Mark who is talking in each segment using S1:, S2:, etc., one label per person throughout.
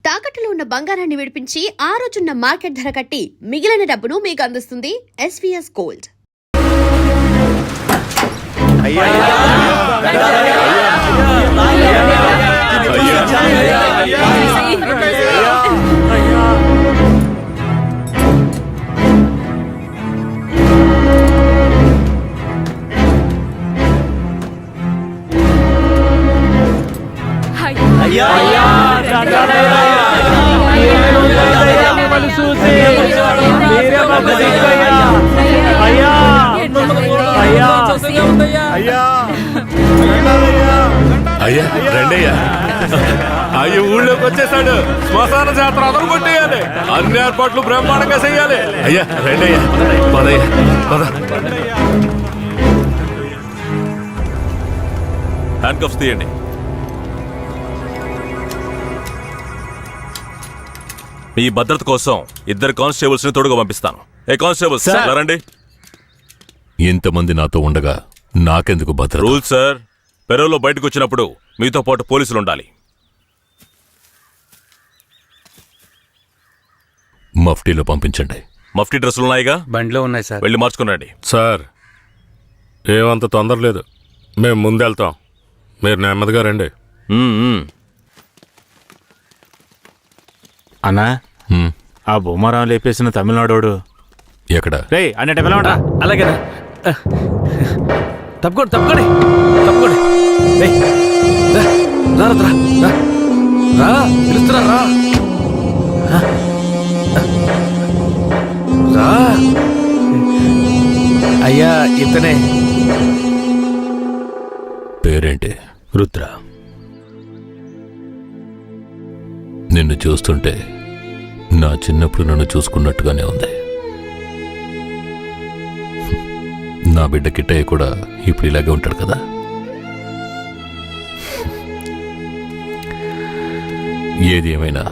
S1: తాకట్టులో ఉన్న బంగారాన్ని విడిపించి ఆ రోజున్న మార్కెట్ ధర కట్టి మిగిలిన డబ్బును మీకు అందిస్తుంది SVS గోల్డ్.
S2: అయ్యా రండయ్యా, అయ్యా ఊళ్ళోకి వచ్చేసాడు. శ్మశాన జాతర అదరు కొట్టేయాలి, అన్ని ఏర్పాట్లు బ్రహ్మాండంగా చెయ్యాలి. అయ్యా రండయ్యా, పదయ్యా పద. హ్యాండ్ కప్స్ తీయండి. మీ భద్రత కోసం 2 కానిస్టేబుల్స్ ని తోడుగా పంపిస్తాను. ఏ కానిస్టేబుల్స్ రండి.
S3: ఇంతమంది నాతో ఉండగా నాకెందుకు భద్రత?
S2: రూల్ సార్, పెరోలో బయటకు వచ్చినప్పుడు మీతో పాటు పోలీసులు ఉండాలి.
S3: మఫ్టీలో పంపించండి.
S2: మఫ్టీ డ్రెస్సులు ఉన్నాయిగా?
S4: బండిలో ఉన్నాయి సార్.
S2: వెళ్ళి మార్చుకునండి.
S5: సార్ ఏమంత తొందర లేదు, మేము ముందెళ్తాం, మీరు నెమ్మదిగా రండి.
S6: అన్నా, ఆ బొమ్మరాం లేపేసిన తమిళనాడోడు
S3: ఎక్కడ?
S6: రే అన్నట్టు పిలవడా?
S4: అలాగేనా? తప్పుకోండి తప్పుకోండి తప్పుకోండి. పిలుస్తున్నా రా. రా అయ్యా, ఇతనే.
S3: పేరేంటి?
S6: రుద్ర.
S3: నిన్ను చూస్తుంటే నా చిన్నప్పుడు నన్ను చూసుకున్నట్టుగానే ఉంది. నా బిడ్డ కిట్టయ్య కూడా ఇప్పుడు ఇలాగే ఉంటాడు కదా. ఏది ఏమైనా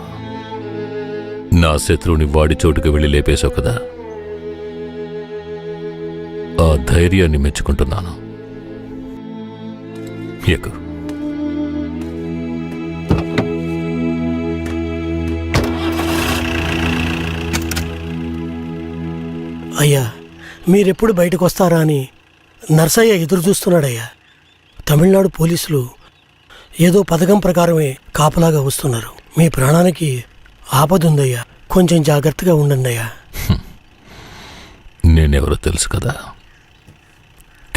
S3: నా శత్రువుని వాడి చోటుకు వెళ్ళి లేపేశావు కదా, ఆ ధైర్యాన్ని మెచ్చుకుంటున్నాను. ఎక్కు.
S7: అయ్యా, మీరెప్పుడు బయటకు వస్తారా అని నర్సయ్య ఎదురు చూస్తున్నాడయ్యా. తమిళనాడు పోలీసులు ఏదో పథకం ప్రకారమే కాపలాగా వస్తున్నారు. మీ ప్రాణానికి ఆపదుందయ్యా, కొంచెం జాగ్రత్తగా ఉండండి అయ్యా.
S3: నేనెవరో తెలుసు కదా,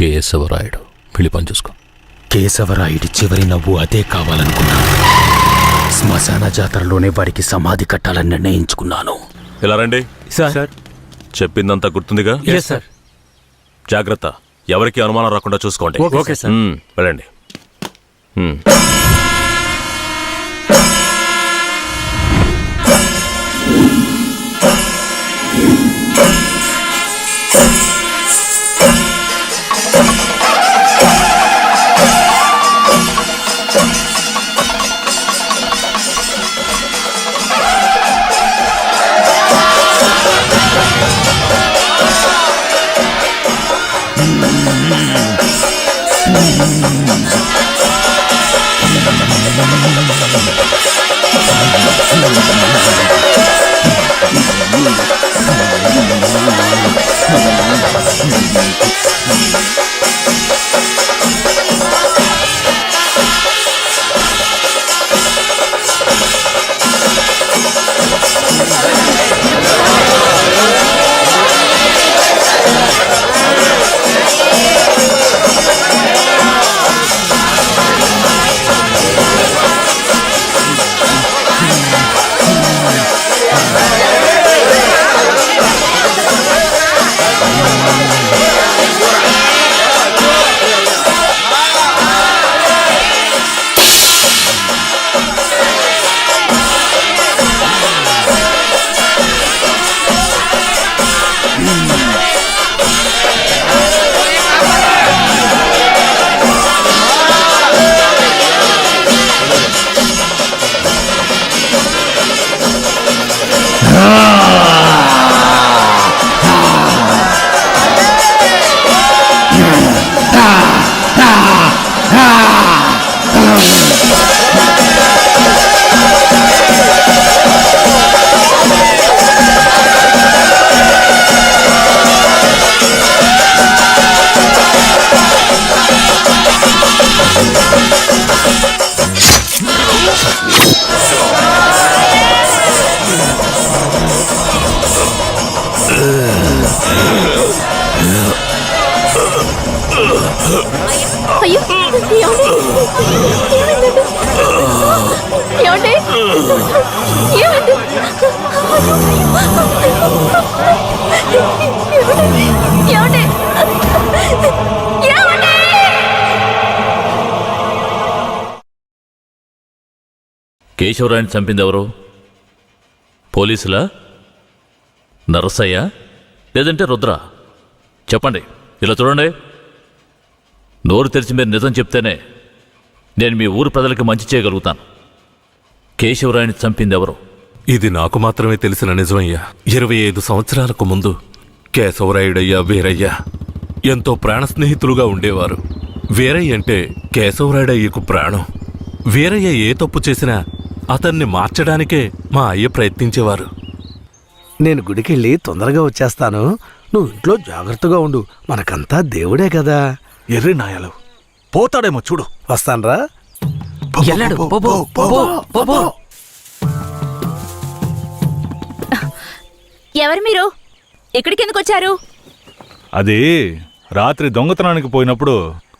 S3: కేశవరాయుడు. వెళ్ళి పని చూసుకో.
S8: కేశవరాయుడి చివరి నవ్వు అదే కావాలనుకున్నాను. శ్మశాన జాతరలోనే వాడికి సమాధి కట్టాలని నిర్ణయించుకున్నాను.
S2: ఇలా రండి.
S6: సార్
S2: చెప్పిందంతా గుర్తుందిగా?
S4: సార్.
S2: జాగ్రత్త, ఎవరికి అనుమానం రాకుండా చూసుకోండి.
S4: Okay sir.
S2: వెళ్ళండి.
S9: ఏమండి? ఏమండి? ఏమండి?
S3: కేశవరాయని చంపింది ఎవరు? పోలీసులా, నరసయ్య, లేదంటే రుద్ర? చెప్పండి. ఇలా చూడండి, నోరు తెరిచి మీరు నిజం చెప్తేనే నేను మీ ఊరు ప్రజలకి మంచి చేయగలుగుతాను. కేశవరాయని చంపింది ఎవరు?
S2: ఇది నాకు మాత్రమే తెలిసిన నిజమయ్యా. 25 సంవత్సరాలకు ముందు కేశవరాయుడయ్యా, వీరయ్య ఎంతో ప్రాణ స్నేహితులుగా ఉండేవారు. వీరయ్య అంటే కేశవరాయుడయ్యకు ప్రాణం. వీరయ్య ఏ తప్పు చేసినా అతన్ని మార్చడానికే మా అయ్య ప్రయత్నించేవారు.
S4: నేను గుడికెళ్ళి తొందరగా వచ్చేస్తాను. నువ్వు ఇంట్లో జాగ్రత్తగా ఉండు. మనకంతా దేవుడే కదా.
S6: ఎర్రి నాయాలు పోతాడేమో చూడు.
S4: వస్తాన్రా.
S9: ఎవరు మీరు? ఇక్కడికి ఎందుకు వచ్చారు?
S6: అది రాత్రి దొంగతనానికి పోయినప్పుడు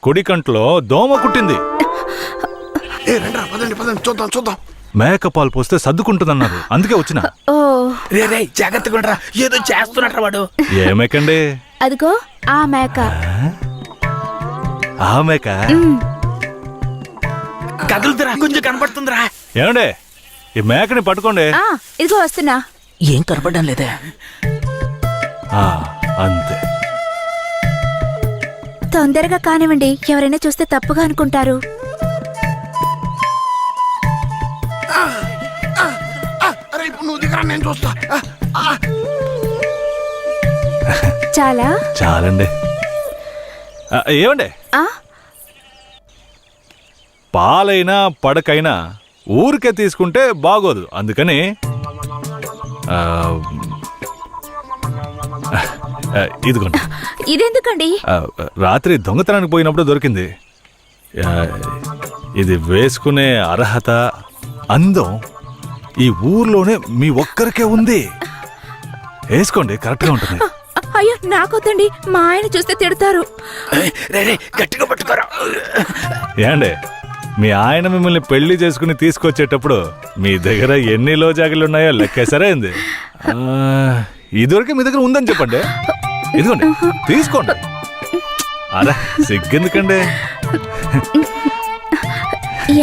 S6: కుడి కంట్లో దోమ కుట్టింది.
S4: చూద్దాం.
S6: మేకపాలు పోస్తే సర్దుకుంటుందన్నారు, అందుకే వచ్చిన.
S9: ఓ,
S4: రే జాగ్రత్తగా ఉండరా, ఏదో చేస్తున్నట్రా వాడు.
S6: ఏ మేకండి?
S9: అదిగో ఆ మేక.
S6: ఆ మేక
S4: కదులుతురా, కొంచెం కనపడుతుందిరా.
S6: ఏమండే, ఈ మేకని పట్టుకోండి.
S9: ఇదిగో వస్తున్నా.
S4: ఏం కనపడడం లేదే.
S6: అంతే.
S9: తొందరగా కానివ్వండి, ఎవరైనా చూస్తే తప్పుగా అనుకుంటారు.
S4: నువ్వు దిగరా, నేను చూస్తా.
S9: చాలా
S6: చాలండి. ఏమండే, పాలైనా పడకైనా ఊరికే తీసుకుంటే బాగోదు. అందుకని ఇదిగోండి.
S9: ఇదెందుకండి?
S6: రాత్రి దొంగతనానికి పోయినప్పుడు దొరికింది. ఇది వేసుకునే అర్హత, అందం ఈ ఊర్లోనే మీ ఒక్కరికే ఉంది. వేసుకోండి, కరెక్ట్గా ఉంటుంది.
S9: అయ్యో నాకొద్దండి, మా ఆయన చూస్తే తిడతారు.
S4: గట్టిగా పట్టుకోరా.
S6: ఏండే, మీ ఆయన మిమ్మల్ని పెళ్లి చేసుకుని తీసుకొచ్చేటప్పుడు మీ దగ్గర ఎన్ని లోజాగిలున్నాయో లెక్కేసరైంది. ఇదివరకే మీ దగ్గర ఉందని చెప్పండి. ఇదిగోండి, తీసుకోండి. అరే సిగ్గెందుకండి?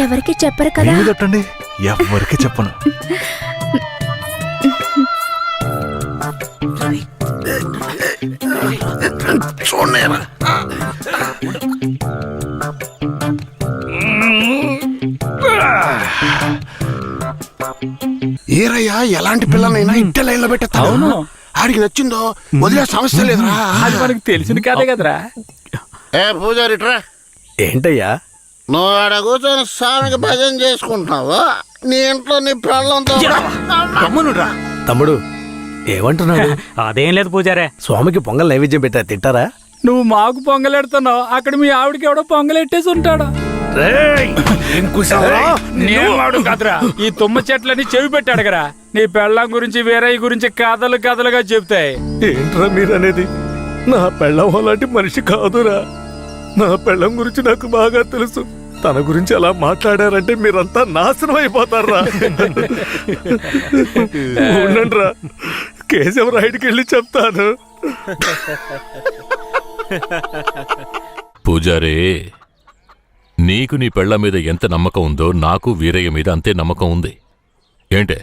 S9: ఎవరికి చెప్పరు కదా.
S6: కొట్టండి, ఎవరికి చెప్పను.
S10: ఏరయ్యా, ఎలాంటి పిల్లలైనా ఇంటే లైన్లో పెట్టేస్తాను. ఆడికి నచ్చిందో వదిలే సమస్య లేదురా.
S4: అది మనకి తెలిసిన కదే కదరా.
S10: ఏ పూజారిట్రా,
S4: ఏంటయ్యా?
S10: నువ్వు ఆడ కూర్చొని స్వామికి భజన చేసుకుంటున్నావు. నీ ఇంట్లో నీ పిల్లలతో
S4: తమ్మునురా. తమ్ముడు ఏమంటున్నాడు?
S11: అదేం లేదు పూజారే.
S4: స్వామికి పొంగల్ నైవేద్యం పెట్టా, తింటారా?
S11: నువ్వు మాకు పొంగలెడుతున్నావు, అక్కడ మీ ఆవిడకి ఎవడో పొంగలెట్టేసి ఉంటాడు. నేను కదరా, ఈ తుమ్మ చెట్లని చెవి పెట్టాడు కదా. నీ పెళ్ళం గురించి వీరయ్య గురించి కథలు కథలుగా చెప్తాయి.
S6: ఏంట్రా మీరనేది? నా పెళ్ళం అలాంటి మనిషి కాదురా. నా పెళ్ళం గురించి నాకు బాగా తెలుసు. తన గురించి అలా మాట్లాడారంటే మీరంతా నాశనం అయిపోతారా. ఉండండిరా, కేశవరాయుడికి వెళ్ళి చెప్తాను.
S3: పూజారే, నీకు నీ పెళ్ళ మీద ఎంత నమ్మకం ఉందో నాకు వీరయ్య మీద అంతే నమ్మకం ఉంది. ఏంటే?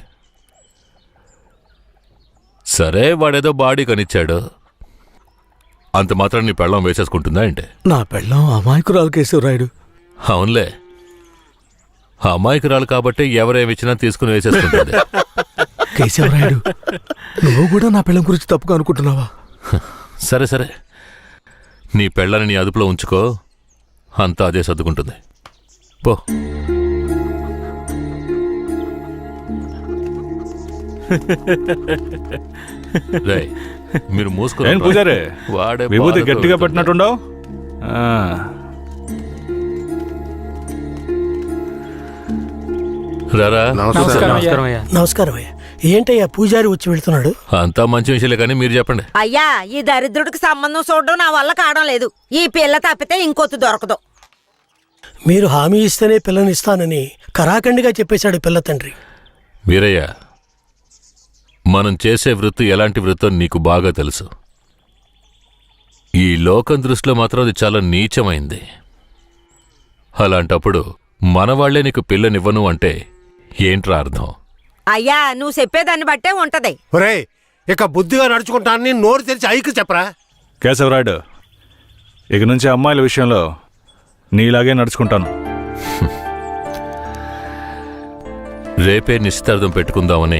S3: సరే, వాడేదో బాడీ కనిచ్చాడు, అంత మాత్రం నీ పెళ్ళం వేసేసుకుంటుందా ఏంటే?
S4: నా పెళ్ళం అమాయకురాలు కేశవరాయుడు.
S3: అవునులే, అమాయకురాలు కాబట్టి ఎవరేమిచ్చినా తీసుకుని వేసేసుకుంటుంది.
S4: కేశవరాయుడు, నువ్వు కూడా నా పెళ్ళం గురించి తప్పుగా అనుకుంటున్నావా?
S3: సరే సరే, నీ పెళ్ళని నీ అదుపులో ఉంచుకో, అంతా అదే సర్దుకుంటుంది. పో. రేయ్, మీరు మూసుకో.
S6: పూజారే,
S3: వాడే
S6: విభూతి గట్టిగా పెట్టినట్టుండవు.
S3: రారా.
S7: నమస్కారం అయ్యా. ఏంటయ్యా పూజారి వచ్చి వెళ్తున్నాడు?
S3: అంతా మంచి విషయాలే, కానీ మీరు చెప్పండి.
S12: అయ్యా, ఈ దరిద్రుడికి సంబంధం చూడడం నా వల్ల కావడం లేదు. ఈ పిల్ల తప్పితే ఇంకొత్తు దొరకదు.
S7: మీరు హామీ ఇస్తేనే పిల్లని ఇస్తానని కరాఖండిగా చెప్పేశాడు పిల్ల తండ్రి.
S3: వీరయ్య, మనం చేసే వృత్తి ఎలాంటి వృత్తో నీకు బాగా తెలుసు. ఈ లోకం దృష్టిలో మాత్రం అది చాలా నీచమైంది. అలాంటప్పుడు మనవాళ్లే నీకు పిల్లనివ్వను అంటే ఏంట్రా అర్థం?
S12: అయ్యా నువ్వు చెప్పేదాన్ని బట్టే ఉంటది.
S6: ఒరే, ఇక బుద్ధిగా నడుచుకుంటానని నోరు తెరిచి ఐకి చెప్పరా.
S5: కేశవరాయుడు, ఇక నుంచి అమ్మాయిల విషయంలో నీలాగే నడుచుకుంటాను.
S3: రేపే నిశ్చితార్థం పెట్టుకుందామని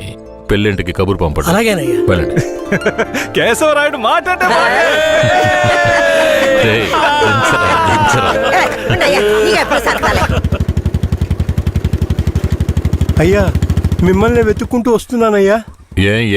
S3: పెళ్ళింటికి కబురు పంపండి.
S7: అలాగేనయ్యా.
S3: వెళ్ళండి.
S5: కేశవరాయుడు మాట్లాడే
S3: రేయ్, దించరా, దించరా.
S12: ఉండయ్యా, నీకెప్పుడు సరదాలే.
S6: అయ్యా, మిమ్మల్ని వెతుక్కుంటూ వస్తున్నానయ్యా.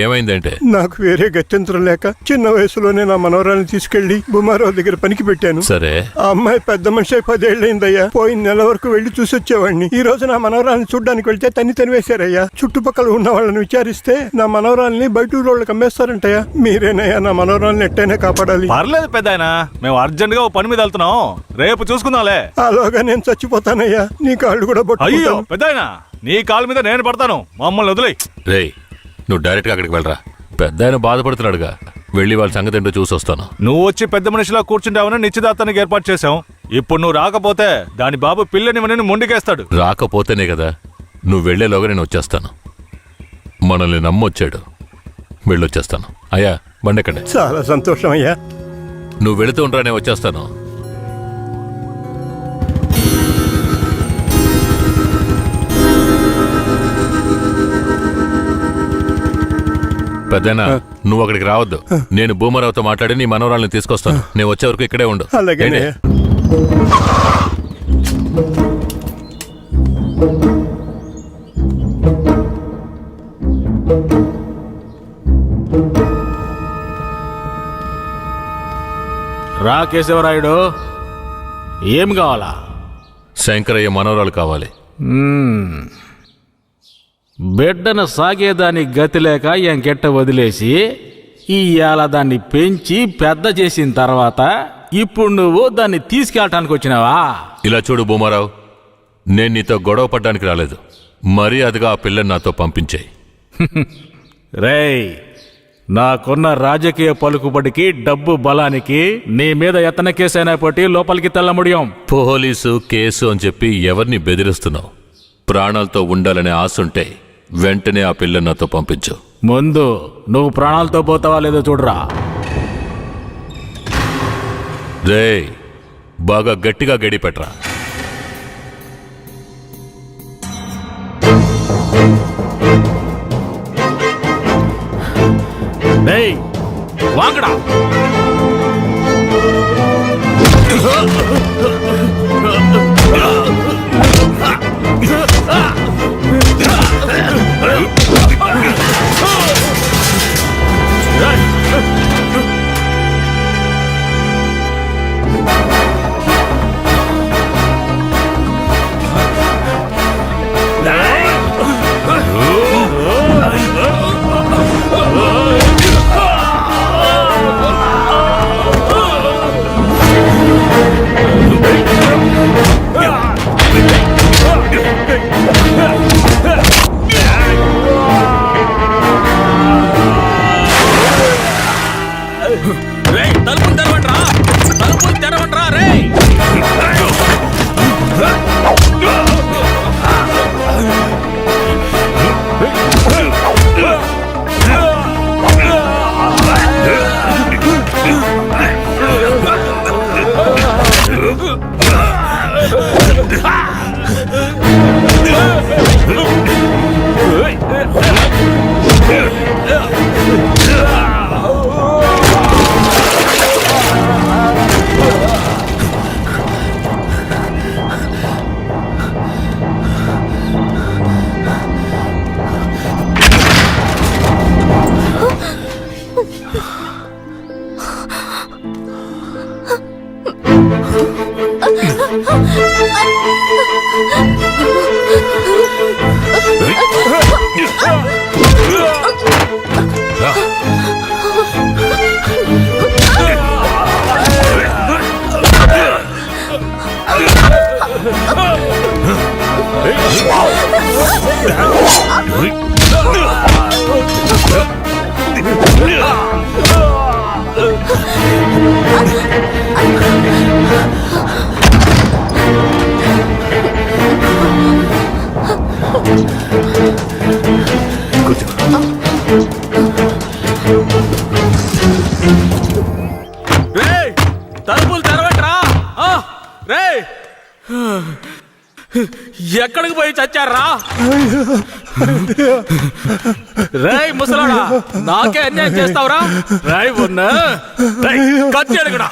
S3: ఏమైందంటే?
S6: నాకు వేరే గత్యంతరం లేక చిన్న వయసులోనే నా మనవరాన్ని తీసుకెళ్లి బుమారావు దగ్గర పనికి పెట్టాను.
S3: సరే,
S6: ఆ అమ్మాయి పెద్ద మనిషి అయి 10 ఏళ్ళైందయ్యా. పోయిన నెల వరకు వెళ్లి చూసొచ్చేవాడిని. ఈ రోజు నా మనవరాల్ని చూడ్డానికి వెళ్తే తనివేశారయ్యా. చుట్టుపక్కల ఉన్న వాళ్ళని విచారిస్తే నా మనవరాల్ని బయట ఊరోళ్ళకి అమ్మేస్తారంటయ్యా. మీరేనయ్యా నా మనవరాల్ని ఎట్టైనా కాపాడాలి.
S5: పర్లేదు పెద్దాయన, మేము అర్జెంట్ గా ఓ పని మీద వెళ్తున్నాం. రేపు చూసుకుందాంలే.
S6: అలాగా నేను చచ్చిపోతానయ్యా. నీ కాళ్ళు కూడా
S5: అయ్యో
S6: పట్టుకుంటాను.
S5: పెద్దాయన, నీ కాలు మీద నేను పడతాను. మమ్మల్ని వదిలేయ్.
S3: రేయ్, నువ్వు డైరెక్ట్గా అక్కడికి వెళ్ళరా. పెద్ద ఆయన బాధపడుతున్నాడుగా, వెళ్ళి వాళ్ళ సంగతి ఏంటో చూసొస్తాను.
S5: నువ్వు వచ్చి పెద్ద మనిషిలా కూర్చుంటావని నిశ్చితార్థానికి ఏర్పాటు చేశాం. ఇప్పుడు నువ్వు రాకపోతే దాని బాబు పిల్లని మొండికేస్తాడు.
S3: రాకపోతేనే కదా. నువ్వు వెళ్లేలోగా నేను వచ్చేస్తాను. మనల్ని నమ్మొచ్చాడు, వెళ్ళొచ్చేస్తాను. అయ్యా, బండెక్కండి.
S6: చాలా సంతోషం అయ్యా.
S3: నువ్వు వెళుతూ ఉంటా, నేను వచ్చేస్తాను. పెద్దనా, నువ్వు అక్కడికి రావద్దు. నేను భూమరావుతో మాట్లాడి నీ మనవరాల్ని తీసుకొస్తాను. నేను వచ్చే వరకు ఇక్కడే ఉండు.
S6: అలాగే.
S5: రా కేశవరాయుడు, ఏం కావాలా?
S3: శంకరయ్య మనవరాలు కావాలి.
S11: బిడ్డను సాగేదాన్ని గతి లేక ఎంకెట్ట వదిలేసి ఇవాళ దాన్ని పెంచి పెద్ద చేసిన తర్వాత ఇప్పుడు నువ్వు దాన్ని తీసుకెళ్ళటానికి వచ్చినావా?
S3: ఇలా చూడు భూమారావు, నేను నీతో గొడవ పడ్డానికి రాలేదు. మర్యాదగా ఆ పిల్లని నాతో పంపించేయి.
S11: రేయ్, నాకున్న రాజకీయ పలుకుబడికి డబ్బు బలానికి నీ మీద ఎత్తన కేసైనా పట్టి లోపలికి తెల్ల ముడియం.
S3: పోలీసు కేసు అని చెప్పి ఎవరిని బెదిరిస్తున్నావు? ప్రాణాలతో ఉండాలనే ఆశుంటే వెంటనే ఆ పిల్లని నాతో పంపించు.
S11: ముందు నువ్వు ప్రాణాలతో పోతావా లేదో చూడరా.
S3: రేయ్, బాగా గట్టిగా గడి పెట్టరా.
S11: రేయ్, వాంగడా.
S3: Hey!
S11: రేయ్ తలుపులు తెరవట్రా. రేయ్ ఎక్కడికి పోయి చచ్చారా? రేయ్ ముసలాడా, నాకే అన్యాయం చేస్తావురా? రాయ్ ఉన్నా కత్తి అడుగుడా,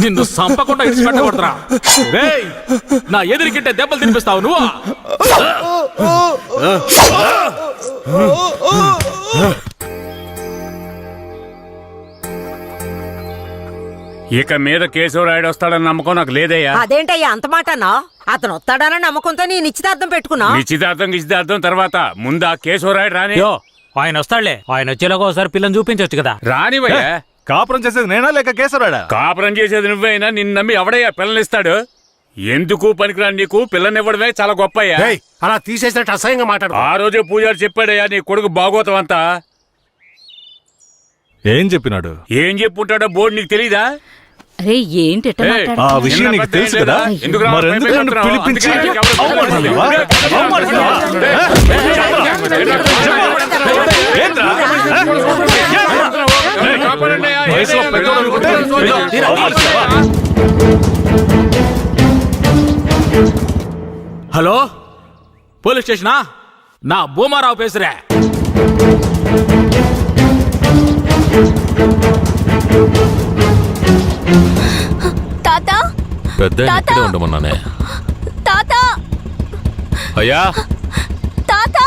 S11: నిన్ను సంపకుండా ఇచ్చి పెట్టకూడదురా. రేయ్ నా ఎదురుకింటే దెబ్బలు తినిపిస్తావు నువ్వు.
S8: ఇక మీద కేశవరాయుడు వస్తాడని నమ్మకం నాకు లేదయ్యా.
S12: అదేంటయ్యా అంత మాటనా? అతను వస్తాడన్న నమ్మకంతో నీ నిశ్చితార్థం పెట్టుకున్నా.
S8: నిశ్చితార్థం తర్వాత ముందు ఆ కేశవరాయుడు రాని.
S11: ఆయన వస్తాడులే, ఆయన వచ్చేలాగా ఒకసారి పిల్లని చూపించవచ్చు కదా.
S3: రానివయ్యా.
S5: కాపురం చేసేది నేనా లేక కేశవరాడా?
S3: కాపురం చేసేది నువ్వైనా నిన్ను నమ్మి ఎవడయ్యా పిల్లనిస్తాడు? ఎందుకు పనికిరాని నీకు పిల్లనివ్వడమే చాలా గొప్పయ్యా.
S8: అలా తీసేసినట్టు అసహ్యంగా మాట్లాడు.
S3: ఆ రోజే పూజారి చెప్పాడయ్యా నీ కొడుకు బాగోతం అంతా.
S5: ఏం చెప్పినాడు?
S3: ఏం చెప్పుంటాడో బోర్డు నీకు తెలీదా?
S9: అరే ఏంటి
S5: ఆ విషయం నీకు తెలుసు కదా, మరెందుకు నన్ను పిలిపించి అవమానిస్తున్నావా? ఏంట్రా? వయసులో పెద్దోడు అనుకుంటే ఇలా అవమానిస్తావా?
S11: Hello police స్టేషనా? నా భూమారావు పేసురే.
S9: తాత
S3: పెద్ద ఇక్కడే ఉండమన్నానే.
S9: తాత
S3: అయ్యా
S9: తాత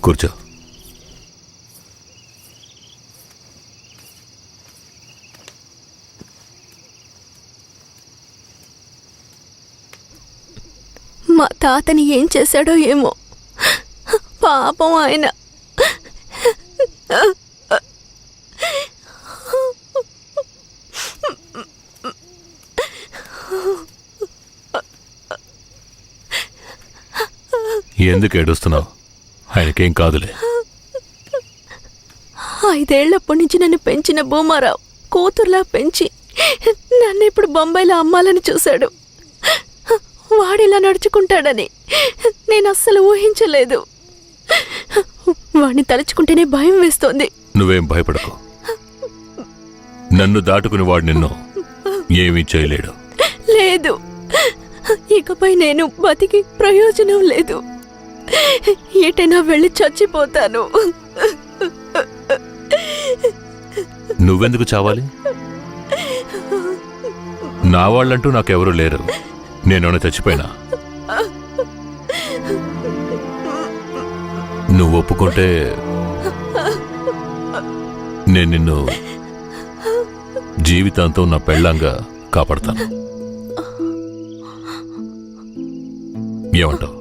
S3: కూర్చో.
S9: మా తాతని ఏం చేశాడో ఏమో, పాపం ఆయన.
S3: ఎందుకు ఏడుస్తున్నావు? ఆయనకేం కాదులే.
S9: 5 ఏళ్లప్పటి నుంచి నన్ను పెంచిన భూమారావు కూతుర్లా పెంచి నన్ను ఇప్పుడు బొంబాయిలో అమ్మాలని చూశాడు. వాడిలా నడుచుకుంటాడని నేను అస్సలు ఊహించలేదు. వాడిని తలుచుకుంటేనే భయం వేస్తోంది.
S3: నువ్వేం భయపడకు. నన్ను దాటుకుని వాడు నిన్ను ఏమీ చేయలేడు.
S9: లేదు, ఇకపై నేను బతికి ప్రయోజనం లేదు. ఏటైనా వెళ్ళి చచ్చిపోతాను.
S3: నువ్వెందుకు చావాలి? నా వాళ్ళంటూ నాకెవరూ లేరు. నేనేమైనా చచ్చిపోయినా? నువ్వు ఒప్పుకుంటే నేను నిన్ను జీవితాంతం నా పెళ్ళంగా కాపాడతాను. ఏమంటావు?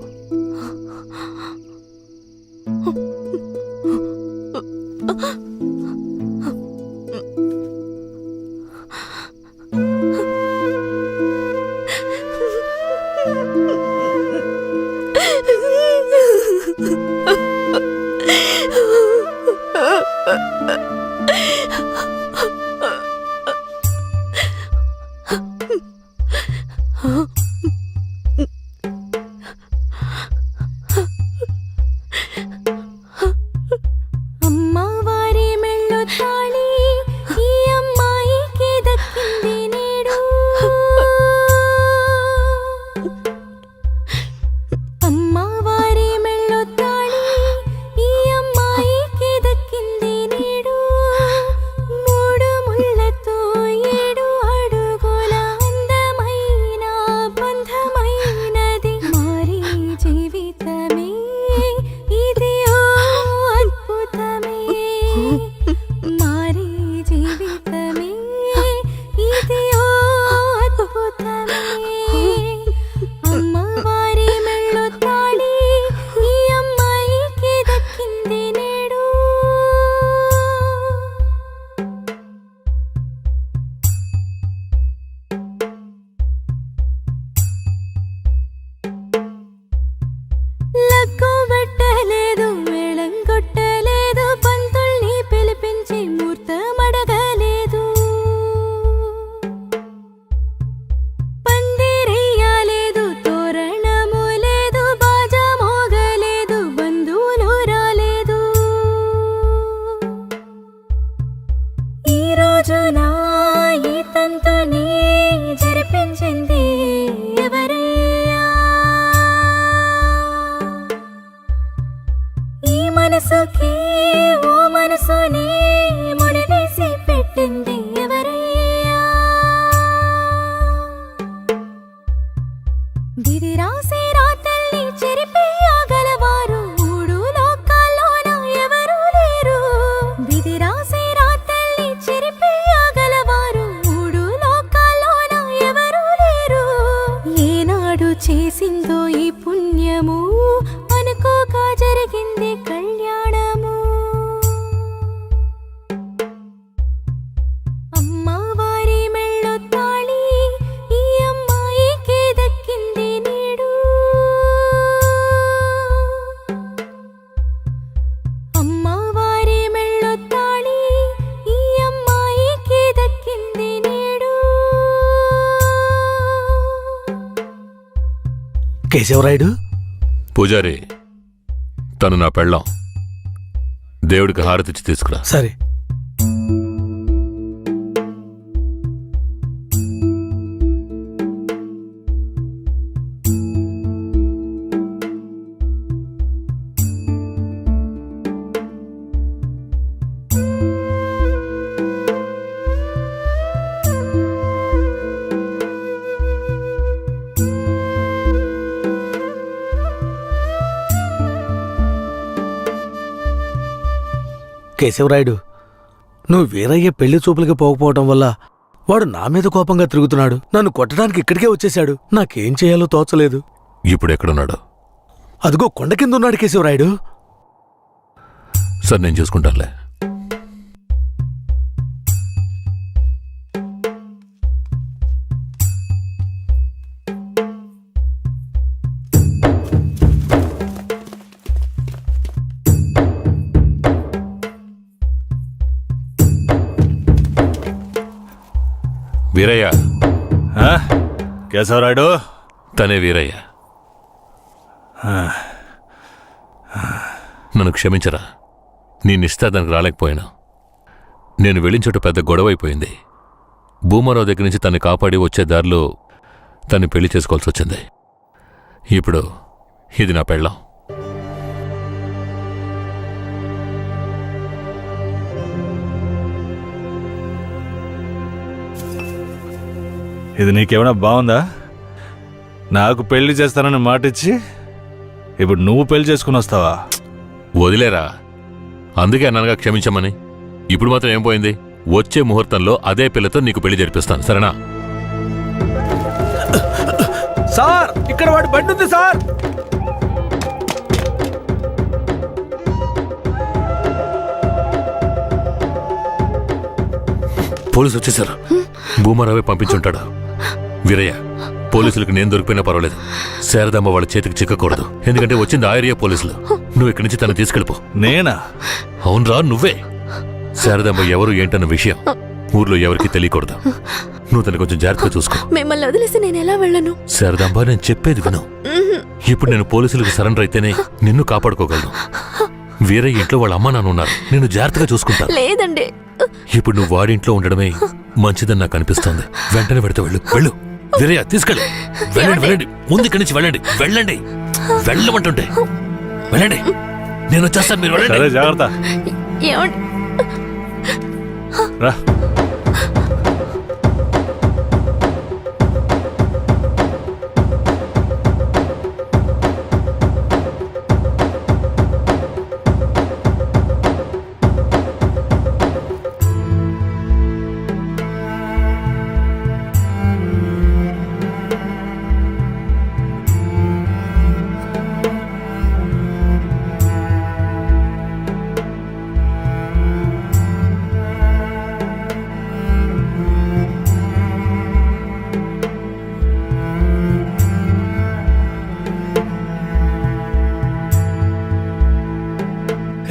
S9: రోజున ఈ తంతుని జరిపించింది ఎవరయ్యా? ఈ మనసుకి ఓ మనసుని ముడివేసి పెట్టింది ఎవరయ్యా? దిది రాసే రాతల్ని చెరిపేయగలవారు మూడు లోకాల్లోన ఎవరూ లేరు. దిది రాసే రాతల్ని చెరిపేయగలవారు మూడు లోకాల్లోన ఎవరూ లేరు. ఏనాడు చేసిందో ఈ పుణ్యము అనుకోగా జరిగింది కళ్యాణము. అమ్మవారి మెళ్ళో తాళి ఈ అమ్మాయికే దక్కింది నేడు. అమ్మవారి మెళ్ళో తాళి ఈ అమ్మాయికే దక్కింది నేడు.
S4: కేశవరాయుడు,
S3: పూజారి, తను నా పెళ్ళాం. దేవుడికి హారతిచ్చి తీసుకురా.
S4: సరే. కేశవరాయుడు, నువ్వు వీరయ్య పెళ్లి చూపులకి పోకపోవటం వల్ల వాడు నా మీద కోపంగా తిరుగుతున్నాడు. నన్ను కొట్టడానికి ఇక్కడికే వచ్చేశాడు. నాకేం చేయాలో తోచలేదు.
S3: ఇప్పుడు ఎక్కడున్నాడు?
S4: అదిగో కొండ కింద ఉన్నాడు కేశవరాయుడు.
S3: సరే, నేను చూసుకుంటానులే. వీరయ్య.
S5: కేశవరాయుడు,
S3: తనే వీరయ్య. నన్ను క్షమించరా. నీ నిశ్చితార్థానికి రాలేకపోయినా. నేను వెళ్ళిన చోట పెద్ద గొడవైపోయింది. భూమారావు దగ్గర నుంచి తన్ని కాపాడి వచ్చే దారిలో తన్ని పెళ్లి చేసుకోవాల్సి వచ్చింది. ఇప్పుడు ఇది నా పెళ్ళాం.
S5: ఇది నీకేమైనా బాగుందా? నాకు పెళ్లి చేస్తానని మాటిచ్చి ఇప్పుడు నువ్వు పెళ్లి చేసుకుని వస్తావా?
S3: వదిలేరా. అందుకే అన్నానుగా క్షమించమని. ఇప్పుడు మాత్రం ఏం పోయింది? వచ్చే ముహూర్తంలో అదే పిల్లతో నీకు పెళ్లి జరిపిస్తాను, సరేనా?
S4: సార్, ఇక్కడ వాడి బండి ఉంది సార్.
S3: పోలీసు వచ్చేసారు. భూమారావే పంపించుంటాడు. వీరయ్య, పోలీసులకు నేను దొరికిపోయినా పర్వాలేదు. శారదమ్మ వాళ్ళ చేతికి చిక్కకూడదు. ఎందుకంటే వచ్చింది ఆ ఏరియా పోలీసులు. నువ్వు ఇక్కడి నుంచి తను తీసుకెళ్ళిపో.
S5: నేనా?
S3: అవునరా, నువ్వే. శారదమ్మ ఎవరు ఏంటన్న విషయం ఊర్లో ఎవరికి తెలియకూడదు. నువ్వు తను కొంచెం జాగ్రత్తగా చూసుకో.
S9: మిమ్మల్ని వదిలేసి నేను ఎలా వెళ్ళను?
S3: శారదాంబ, నేను చెప్పేది విను. ఇప్పుడు నేను పోలీసులకు సరెండర్ అయితేనే నిన్ను కాపాడుకోగలను. వీరయ్య ఇంట్లో వాళ్ళ అమ్మ నాన్న ఉన్నారు. నేను జాగ్రత్తగా చూసుకుంటాను.
S9: లేదండి.
S3: ఇప్పుడు నువ్వు వాడింట్లో ఉండడమే మంచిదని నాకు అనిపిస్తోంది. వెంటనే పెడితే వెళ్ళు. వెళ్ళు వీరయ్య, తీసుకెళ్ళు. వెళ్ళండి, వెళ్ళండి. ముందు ఇక్కడి నుంచి వెళ్ళండి. వెళ్ళండి, వెళ్ళమంటుంటే వెళ్ళండి. నేను వచ్చేస్తాను, మీరు వెళ్ళండి.
S5: సరే, జాగ్రత్త.
S9: ఏమండి?
S5: రా.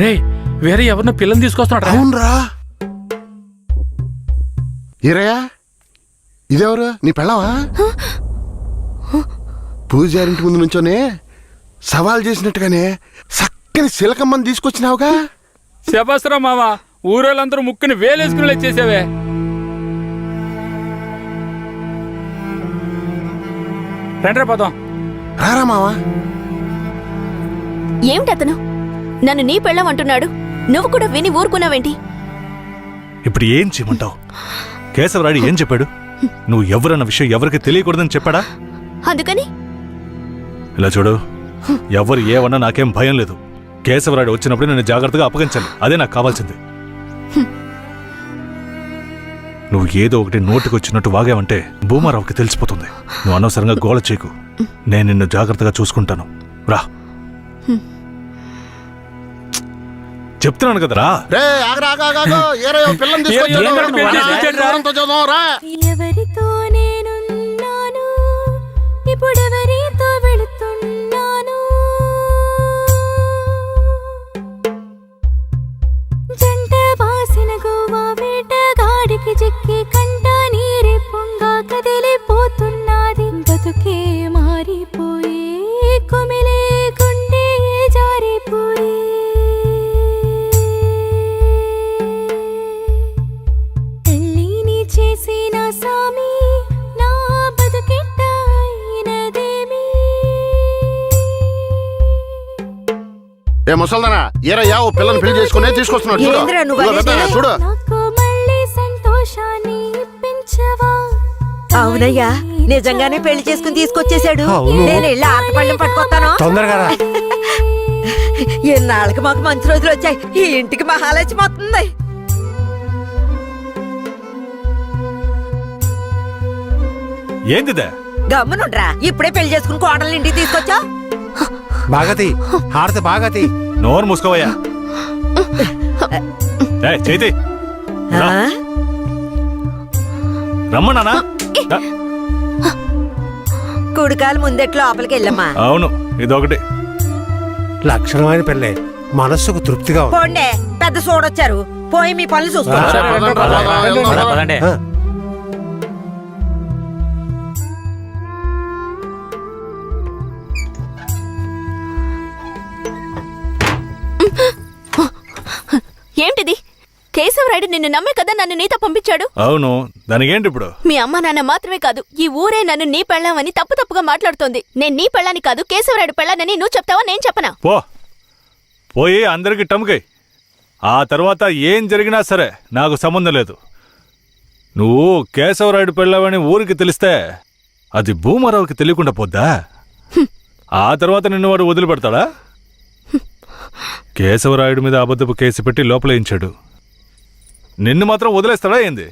S11: రే, వేరే ఎవరినో పిల్లని తీసుకొస్తున్నాడు.
S10: అవునరా. ఇరయా, ఇదెవరు? నీ పెళ్ళవా? పూజారింటి ముందు నుంచోనే సవాల్ చేసినట్టుగానే చక్కని శిలకమ్మని తీసుకొచ్చినావుగా.
S11: శబాస్రా మామ, ఊరోళ్ళందరూ ముక్కుని వేలేసుకుని చేసావే. రండి పోదాం.
S10: రారా మావా.
S9: ఏమిటతను నన్ను నీ పెళ్ళం అంటున్నాడు, నువ్వు కూడా విని ఊరుకున్నావేంటి?
S5: ఇప్పుడు ఏం చేయమంటావు? కేశవరాయుడు ఏం చెప్పాడు? నువ్వు ఎవరన్న విషయం ఎవరికి తెలియకూడదని చెప్పాడా?
S9: అందుకని
S5: ఇలా చూడు, ఎవరు ఏమన్నా నాకేం భయం లేదు. కేశవరాయుడు వచ్చినప్పుడు నేను జాగ్రత్తగా అప్పగించాలి, అదే నాకు కావాల్సింది. నువ్వు ఏదో ఒకటి నోటికి వచ్చినట్టు వాగావంటే భూమారావుకి తెలిసిపోతుంది. నువ్వు అనవసరంగా గోల చేయకు. నేను నిన్ను జాగ్రత్తగా చూసుకుంటాను. రా, చెప్తున్నాను కదరా.
S10: రే ఆగరా, ఏరయ్య పిల్లని తీసుకొచ్చాడు. రా.
S9: ఎవరితో నేనున్నాను, ఇప్పుడెవరితో వెళుతున్నాను? జంట వాసిన గోవా వేటగాడికి చిక్కి కంట నీరే పొంగా కదిలిపోతున్నది. బతుకే మారిపోయి కుమిలే గుండె జారిపోయి తల్లిని చేసిన సామి నా బతుకెట్ట అయినదేమి?
S10: ఏ ముసల్దానా, ఏరయ్యా ఓ పిల్లని పెళ్లి చేసుకునే తీసుకొస్తున్నాడు. చూడు.
S12: ఏందిరా నువ్వు
S10: ఇదిగో
S12: అనేది?
S10: పెద్దయ్య, చూడు.
S9: నాకు మళ్ళీ సంతోషాన్ని ఇప్పించవా?
S12: అవునయ్యా, నిజంగానే పెళ్లి చేసుకుని తీసుకొచ్చేశాడు. నేను వెళ్ళి ఆటపళ్ళెం పట్టుకొస్తాను.
S6: తొందరగా రా.
S12: ఎన్నాళ్ళకి మాకు మంచి రోజులు వచ్చాయి. ఈ ఇంటికి మహాలక్ష్మి వస్తుంది.
S5: ఏందిదే?
S12: గమ్మునుండ్రా, ఇప్పుడే పెళ్లి చేసుకుని కోడల్ని ఇంటికి తీసుకొచ్చా.
S6: బాగతి హారతి బాగతి.
S5: నోరు మూసుకోవయ్యా. చేతి రమ్మన్నానా?
S12: కుడికాలు ముందెట్ లోపలికి వెళ్ళమ్మా.
S5: అవును, ఇదొకటి.
S6: లక్షణమైన పెళ్ళే, మనస్సుకు తృప్తిగా ఉంది.
S12: పోండే, పెద్ద సోడొచ్చారు. పోయి మీ పనులు చూసుకోండి.
S10: సరే, పదండి.
S9: ఏమిటిది? కేశవరాయుడు నిన్ను నమ్మే కదా నన్ను నీతో పంపించాడు.
S5: అవును, దానికేంటి ఇప్పుడు?
S9: మీ అమ్మ నాన్న మాత్రమే కాదు, ఈ ఊరే నన్ను నీ పెళ్ళామని తప్పుగా మాట్లాడుతోంది. నేను నీ పెళ్ళాని కాదు, కేశవరాయుడు పెళ్ళానని నువ్వు చెప్తావా, నేను చెప్పనా?
S5: పోయి అందరికి టముకై. ఆ తర్వాత ఏం జరిగినా సరే నాకు సంబంధం లేదు. నువ్వు కేశవరాయుడు పెళ్ళావని ఊరికి తెలిస్తే అది భూమారావుకి తెలియకుండా పోద్దా? ఆ తర్వాత నిన్ను వాడు వదిలిపెడతాడా? కేశవరాయుడు మీద అబద్ధపు కేసు పెట్టి లోపలేయించాడు. నిన్ను మాత్రం వదిలేస్తాడా ఏంది?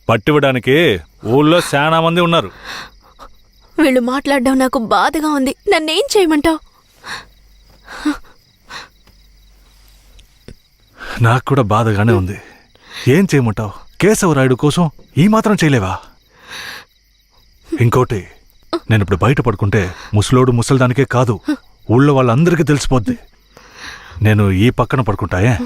S5: పట్టివ్వడానికి ఊళ్ళో చాలా మంది ఉన్నారు.
S9: వీళ్ళు మాట్లాడడం నాకు బాధగా ఉంది. నన్నేం చేయమంటావు?
S5: నాకు కూడా బాధగానే ఉంది. ఏం చేయమంటావు? కేశవరాయుడు కోసం ఈ మాత్రం చేయలేవా? ఇంకోటి, నేను ఇప్పుడు బయట పడుకుంటే ముసలోడు ముసలిదానికే కాదు, ఊళ్ళో వాళ్ళందరికీ తెలిసిపోద్ది. నేను ఈ పక్కన పడుకుంటాయే.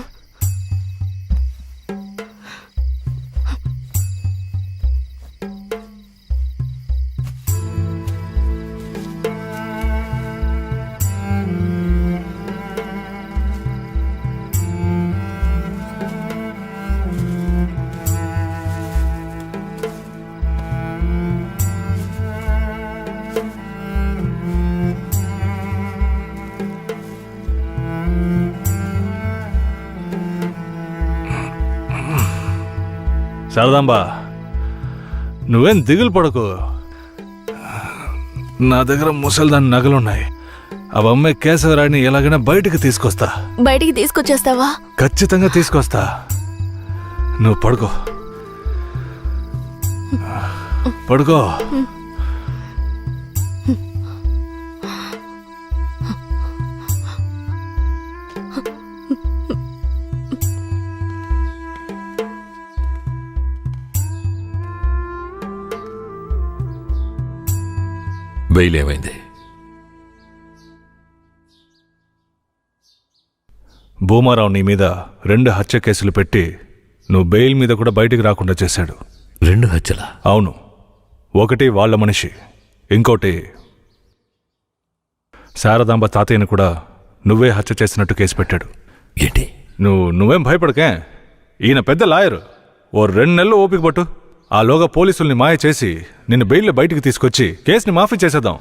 S5: శారదాంబా, నువ్వేం దిగులు పడకు. నా దగ్గర ముసలిదాని నగలున్నాయి. అవమ్మే కేశవరాయుడిని ఎలాగైనా బయటికి తీసుకొస్తా.
S9: బయటికి తీసుకొచ్చేస్తావా?
S5: ఖచ్చితంగా తీసుకొస్తా. నువ్వు పడుకో, పడుకో.
S3: బెయిల్ ఏమైంది?
S5: భూమారావు నీ మీద 2 హత్య కేసులు పెట్టి నువ్వు బెయిల్ మీద కూడా బయటికి రాకుండా చేశాడు.
S3: 2 హత్యలా?
S5: అవును. ఒకటి వాళ్ళ మనిషి, ఇంకోటి శారదాంబ తాతయ్యని కూడా నువ్వే హత్య చేసినట్టు కేసు పెట్టాడు.
S3: ఏంటి?
S5: నువ్వేం భయపడకే. ఈయన పెద్ద లాయరు. ఓ 2 నెలలు ఓపిక పట్టు, ఆలోగా పోలీసుల్ని మాయ చేసి నిన్ను బెయిల్లో బయటికి తీసుకొచ్చి కేసుని మాఫీ చేసేద్దాం.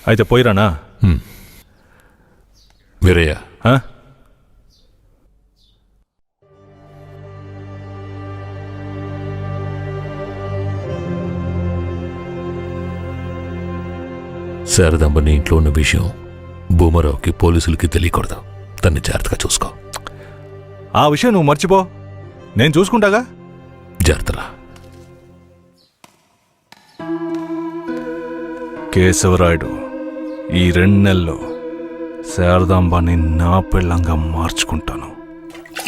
S5: అయితే పోయిరానా?
S3: వీరయ్య,
S5: ఆ?
S3: శారదాంబ నీ ఇంట్లో ఉన్న విషయం భూమారావుకి పోలీసులకి తెలియకూడదు. తన్ని జాగ్రత్తగా చూసుకో.
S5: ఆ విషయం నువ్వు మర్చిపో, నేను చూసుకుంటాగా.
S3: జాగ్రత్తలా.
S5: కేశవరాయుడు, ఈ 2 నెలల్లో శారదాంబాని నా పెళ్ళంగా మార్చుకుంటాను.